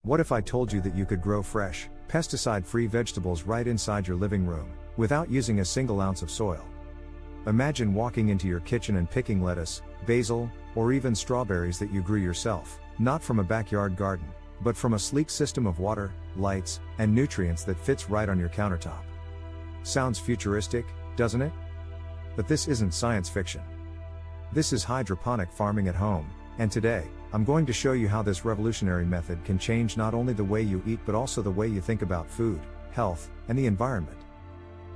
What if I told you that you could grow fresh, pesticide-free vegetables right inside your living room, without using a single ounce of soil? Imagine walking into your kitchen and picking lettuce, basil, or even strawberries that you grew yourself, not from a backyard garden, but from a sleek system of water, lights, and nutrients that fits right on your countertop. Sounds futuristic, doesn't it? But this isn't science fiction. This is hydroponic farming at home, and today, I'm going to show you how this revolutionary method can change not only the way you eat but also the way you think about food, health, and the environment.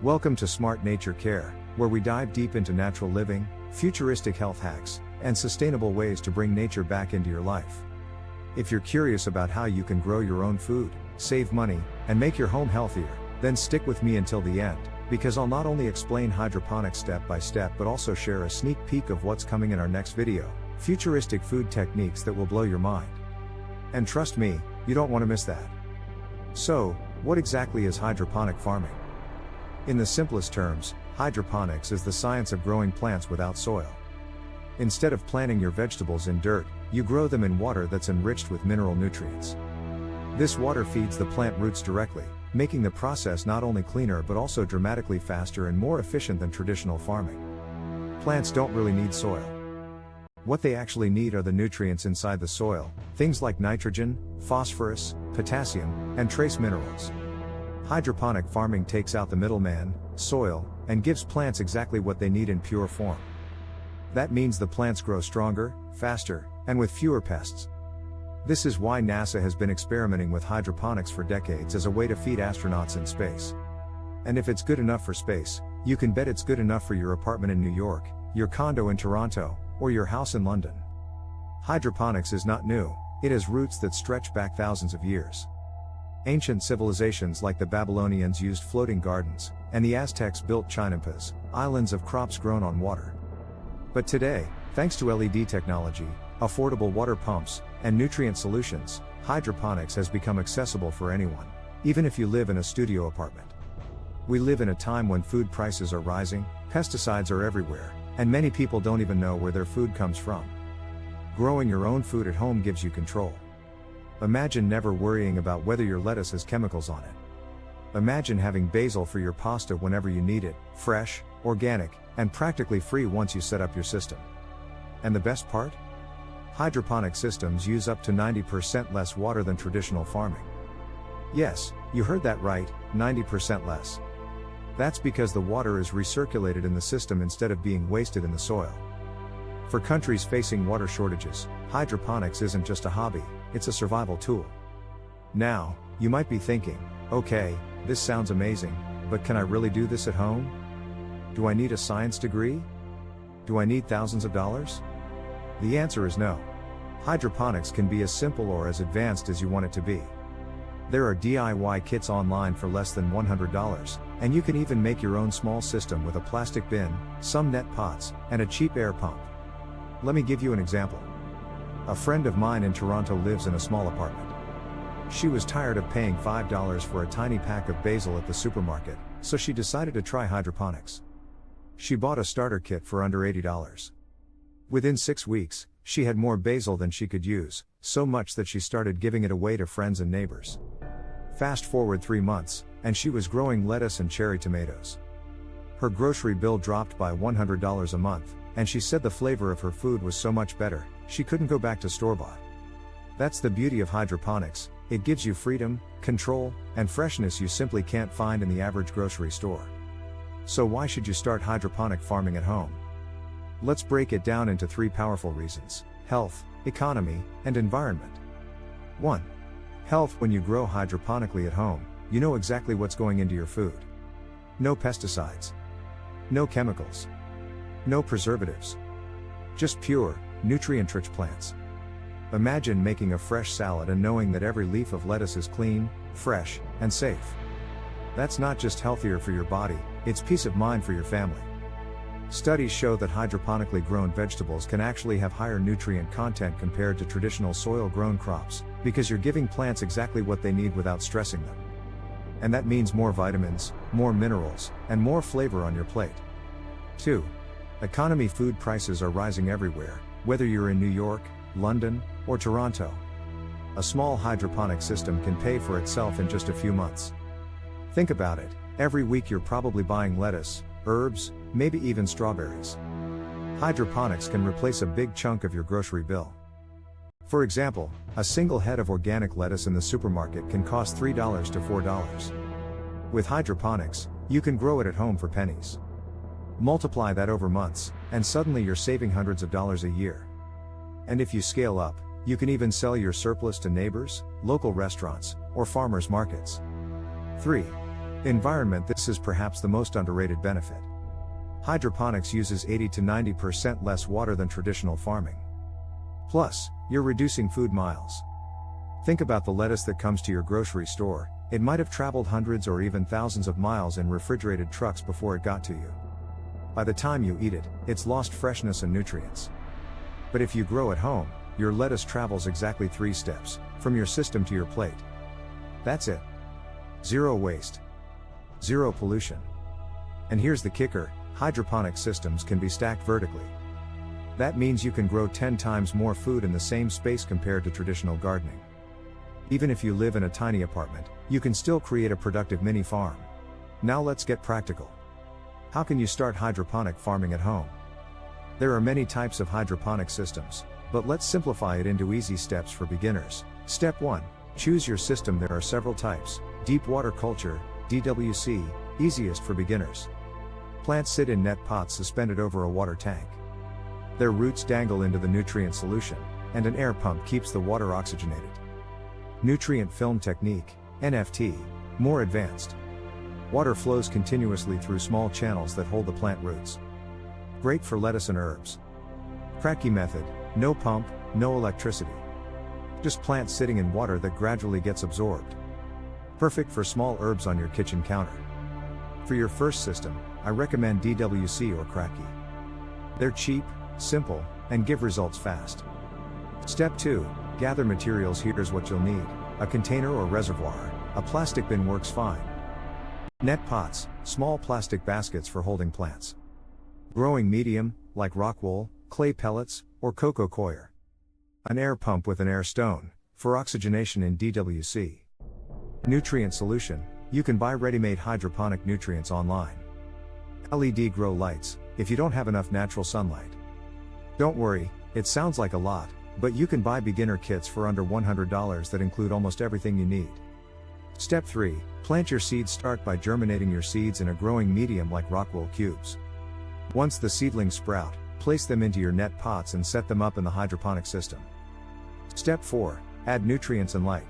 Welcome to Smart Nature Care, where we dive deep into natural living, futuristic health hacks, and sustainable ways to bring nature back into your life. If you're curious about how you can grow your own food, save money, and make your home healthier, then stick with me until the end, because I'll not only explain hydroponics step by step but also share a sneak peek of what's coming in our next video, futuristic food techniques that will blow your mind. And trust me, you don't want to miss that. So, what exactly is hydroponic farming? In the simplest terms, hydroponics is the science of growing plants without soil. Instead of planting your vegetables in dirt, you grow them in water that's enriched with mineral nutrients. This water feeds the plant roots directly, making the process not only cleaner but also dramatically faster and more efficient than traditional farming. Plants don't really need soil. What they actually need are the nutrients inside the soil, things like nitrogen, phosphorus, potassium, and trace minerals. Hydroponic farming takes out the middleman, soil, and gives plants exactly what they need in pure form. That means the plants grow stronger, faster, and with fewer pests. This is why NASA has been experimenting with hydroponics for decades as a way to feed astronauts in space. And if it's good enough for space, you can bet it's good enough for your apartment in New York, your condo in Toronto, or your house in London. Hydroponics is not new, it has roots that stretch back thousands of years. Ancient civilizations like the Babylonians used floating gardens, and the Aztecs built chinampas, islands of crops grown on water. But today, thanks to LED technology, affordable water pumps, and nutrient solutions, hydroponics has become accessible for anyone, even if you live in a studio apartment. We live in a time when food prices are rising, pesticides are everywhere, and many people don't even know where their food comes from. Growing your own food at home gives you control. Imagine never worrying about whether your lettuce has chemicals on it. Imagine having basil for your pasta whenever you need it, fresh, organic, and practically free once you set up your system. And the best part? Hydroponic systems use up to 90% less water than traditional farming. Yes, you heard that right, 90% less. That's because the water is recirculated in the system instead of being wasted in the soil. For countries facing water shortages, hydroponics isn't just a hobby, it's a survival tool. Now, you might be thinking, okay, this sounds amazing, but can I really do this at home? Do I need a science degree? Do I need thousands of dollars? The answer is no. Hydroponics can be as simple or as advanced as you want it to be. There are DIY kits online for less than $100, and you can even make your own small system with a plastic bin, some net pots, and a cheap air pump. Let me give you an example. A friend of mine in Toronto lives in a small apartment. She was tired of paying $5 for a tiny pack of basil at the supermarket, so she decided to try hydroponics. She bought a starter kit for under $80. Within 6 weeks, she had more basil than she could use, so much that she started giving it away to friends and neighbors. Fast forward 3 months, and she was growing lettuce and cherry tomatoes. Her grocery bill dropped by $100 a month, and she said the flavor of her food was so much better, she couldn't go back to store-bought. That's the beauty of hydroponics, it gives you freedom, control, and freshness you simply can't find in the average grocery store. So why should you start hydroponic farming at home? Let's break it down into 3 powerful reasons: health, economy, and environment. 1. Health. When you grow hydroponically at home, you know exactly what's going into your food. No pesticides. No chemicals. No preservatives. Just pure, nutrient-rich plants. Imagine making a fresh salad and knowing that every leaf of lettuce is clean, fresh, and safe. That's not just healthier for your body, it's peace of mind for your family. Studies show that hydroponically grown vegetables can actually have higher nutrient content compared to traditional soil-grown crops, because you're giving plants exactly what they need without stressing them. And that means more vitamins, more minerals, and more flavor on your plate. 2. Economy. Food prices are rising everywhere, whether you're in New York, London, or Toronto. a small hydroponic system can pay for itself in just a few months. Think about it, every week you're probably buying lettuce, herbs, maybe even strawberries. Hydroponics can replace a big chunk of your grocery bill. For example, a single head of organic lettuce in the supermarket can cost $3 to $4. With hydroponics, you can grow it at home for pennies. Multiply that over months, and suddenly you're saving hundreds of dollars a year. And if you scale up, you can even sell your surplus to neighbors, local restaurants, or farmers markets. 3. Environment. This is perhaps the most underrated benefit. Hydroponics uses 80 to 90% less water than traditional farming. Plus, you're reducing food miles. Think about the lettuce that comes to your grocery store, it might have traveled hundreds or even thousands of miles in refrigerated trucks before it got to you. By the time you eat it, it's lost freshness and nutrients. But if you grow at home, your lettuce travels exactly 3 steps, from your system to your plate. That's it. Zero waste. Zero pollution. And here's the kicker, hydroponic systems can be stacked vertically. That means you can grow 10 times more food in the same space compared to traditional gardening. Even if you live in a tiny apartment, you can still create a productive mini farm. Now let's get practical. How can you start hydroponic farming at home? There are many types of hydroponic systems, but let's simplify it into easy steps for beginners. Step 1. Choose your system. There are several types. Deep water culture, DWC, easiest for beginners. Plants sit in net pots suspended over a water tank. Their roots dangle into the nutrient solution, and an air pump keeps the water oxygenated. Nutrient film technique, NFT, more advanced. Water flows continuously through small channels that hold the plant roots. Great for lettuce and herbs. Cracky method, no pump, no electricity. Just plants sitting in water that gradually gets absorbed. Perfect for small herbs on your kitchen counter. For your first system, I recommend DWC or Cracky. They're cheap, simple, and give results fast. Step 2. Gather materials. Here's what you'll need. A container or reservoir, a plastic bin works fine. Net pots, small plastic baskets for holding plants. Growing medium, like rock wool, clay pellets, or cocoa coir. An air pump with an air stone, for oxygenation in DWC. Nutrient solution, you can buy ready-made hydroponic nutrients online. LED grow lights, if you don't have enough natural sunlight. Don't worry, it sounds like a lot, but you can buy beginner kits for under $100 that include almost everything you need. Step 3. Plant your seeds. Start by germinating your seeds in a growing medium like rockwool cubes. Once the seedlings sprout, place them into your net pots and set them up in the hydroponic system. Step 4. Add nutrients and light.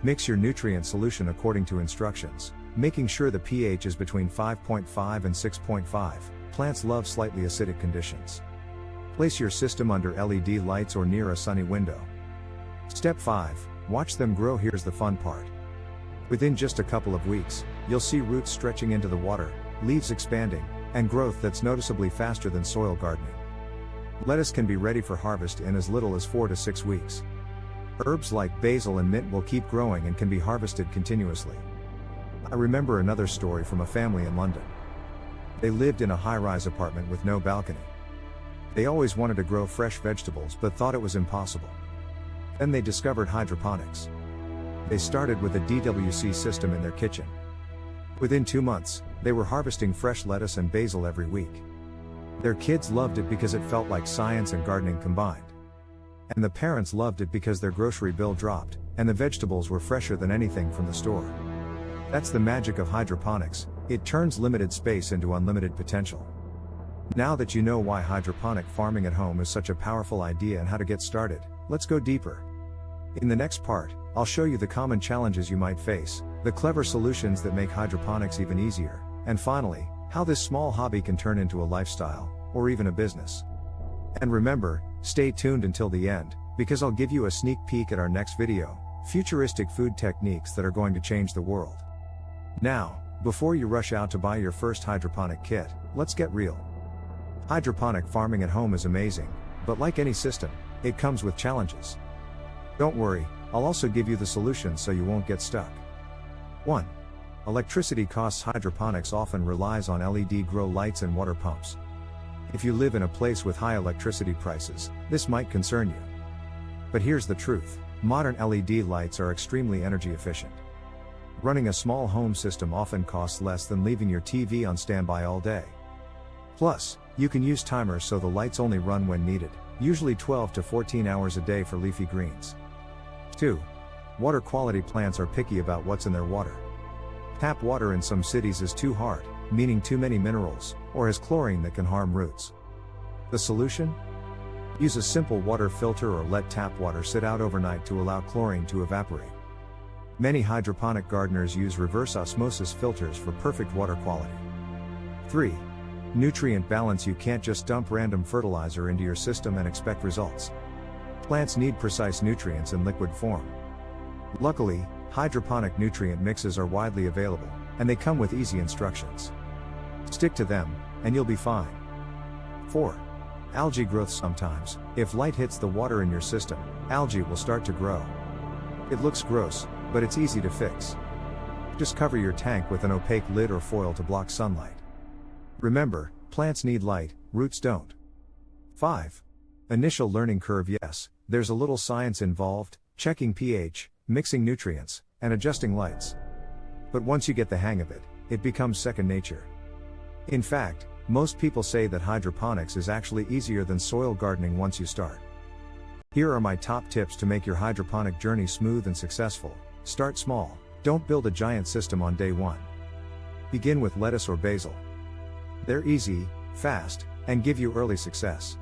Mix your nutrient solution according to instructions, making sure the pH is between 5.5 and 6.5. Plants love slightly acidic conditions. Place your system under LED lights or near a sunny window. Step 5. Watch them grow. Here's the fun part. Within just a couple of weeks, you'll see roots stretching into the water, leaves expanding, and growth that's noticeably faster than soil gardening. Lettuce can be ready for harvest in as little as 4 to 6 weeks. Herbs like basil and mint will keep growing and can be harvested continuously. I remember another story from a family in London. They lived in a high-rise apartment with no balcony. They always wanted to grow fresh vegetables but thought it was impossible. Then they discovered hydroponics. They started with a DWC system in their kitchen. Within 2 months, they were harvesting fresh lettuce and basil every week. Their kids loved it because it felt like science and gardening combined. And the parents loved it because their grocery bill dropped, and the vegetables were fresher than anything from the store. That's the magic of hydroponics, it turns limited space into unlimited potential. Now that you know why hydroponic farming at home is such a powerful idea and how to get started, let's go deeper. In the next part, I'll show you the common challenges you might face, the clever solutions that make hydroponics even easier, and finally, how this small hobby can turn into a lifestyle, or even a business. And remember, stay tuned until the end, because I'll give you a sneak peek at our next video, futuristic food techniques that are going to change the world. Now, before you rush out to buy your first hydroponic kit, let's get real. Hydroponic farming at home is amazing, but like any system, it comes with challenges. Don't worry, I'll also give you the solutions so you won't get stuck. 1. Electricity costs. Hydroponics often relies on LED grow lights and water pumps. If you live in a place with high electricity prices, this might concern you. But here's the truth, Modern LED lights are extremely energy efficient. Running a small home system often costs less than leaving your TV on standby all day. Plus, you can use timers so the lights only run when needed, usually 12 to 14 hours a day for leafy greens. 2. Water quality. Plants are picky about what's in their water. Tap water in some cities is too hard, meaning too many minerals, or has chlorine that can harm roots. The solution? Use a simple water filter or let tap water sit out overnight to allow chlorine to evaporate. Many hydroponic gardeners use reverse osmosis filters for perfect water quality. 3. Nutrient balance. You can't just dump random fertilizer into your system and expect results. Plants need precise nutrients in liquid form. Luckily, hydroponic nutrient mixes are widely available, and they come with easy instructions. Stick to them, and you'll be fine. 4. Algae growth. Sometimes, if light hits the water in your system, algae will start to grow. It looks gross, but it's easy to fix. Just cover your tank with an opaque lid or foil to block sunlight. Remember, plants need light, roots don't. 5. Initial learning curve. Yes, there's a little science involved, checking pH, mixing nutrients, and adjusting lights. But once you get the hang of it, it becomes second nature. In fact, most people say that hydroponics is actually easier than soil gardening once you start. Here are my top tips to make your hydroponic journey smooth and successful. Start small. Don't build a giant system on day one. Begin with lettuce or basil. They're easy, fast, and give you early success.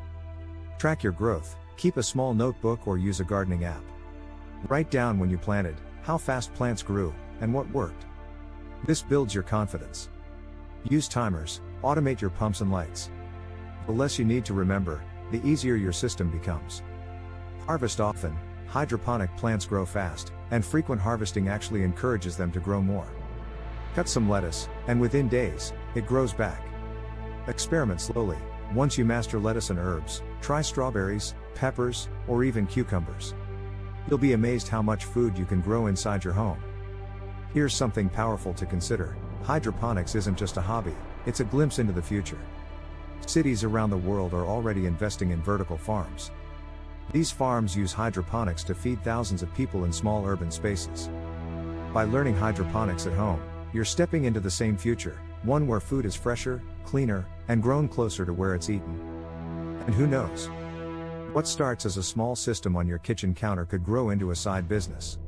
Track your growth. Keep a small notebook or use a gardening app. Write down when you planted, how fast plants grew, and what worked. This builds your confidence. Use timers. Automate your pumps and lights. The less you need to remember, the easier your system becomes. Harvest often. Hydroponic plants grow fast, and frequent harvesting actually encourages them to grow more. Cut some lettuce, and within days, it grows back. Experiment slowly. Once you master lettuce and herbs, try strawberries, peppers, or even cucumbers. You'll be amazed how much food you can grow inside your home. Here's something powerful to consider. Hydroponics isn't just a hobby, it's a glimpse into the future. Cities around the world are already investing in vertical farms. These farms use hydroponics to feed thousands of people in small urban spaces. By learning hydroponics at home, you're stepping into the same future, one where food is fresher, cleaner, and grown closer to where it's eaten. And who knows? What starts as a small system on your kitchen counter could grow into a side business.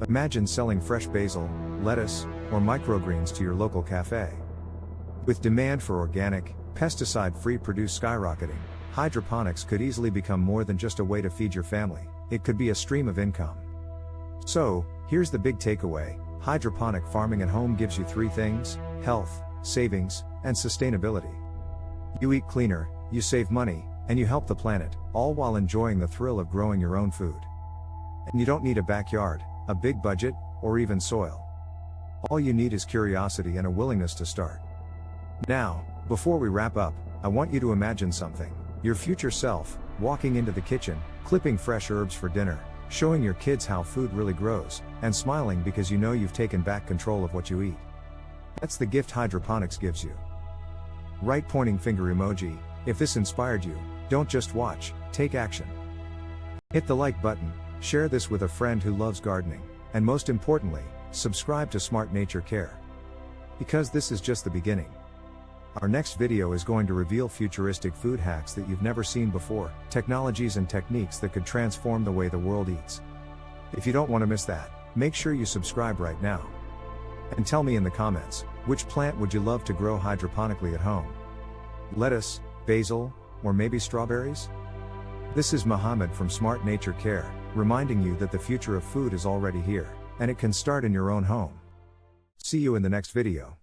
Imagine selling fresh basil, lettuce, or microgreens to your local cafe. With demand for organic, pesticide-free produce skyrocketing, hydroponics could easily become more than just a way to feed your family. It could be a stream of income. So, here's the big takeaway. Hydroponic farming at home gives you three things: health, savings, and sustainability. You eat cleaner, you save money, and you help the planet, all while enjoying the thrill of growing your own food. And you don't need a backyard, a big budget, or even soil. All you need is curiosity and a willingness to start. Now, before we wrap up, I want you to imagine something. Your future self, walking into the kitchen, clipping fresh herbs for dinner, showing your kids how food really grows, and smiling because you know you've taken back control of what you eat. That's the gift hydroponics gives you. Right pointing finger emoji. If this inspired you, don't just watch, take action. Hit the like button, share this with a friend who loves gardening, and most importantly, subscribe to Smart Nature Care. Because this is just the beginning. Our next video is going to reveal futuristic food hacks that you've never seen before, technologies and techniques that could transform the way the world eats. If you don't want to miss that, make sure you subscribe right now. And tell me in the comments, which plant would you love to grow hydroponically at home? Lettuce, basil, or maybe strawberries? This is Mohammed from Smart Nature Care, reminding you that the future of food is already here, and it can start in your own home. See you in the next video.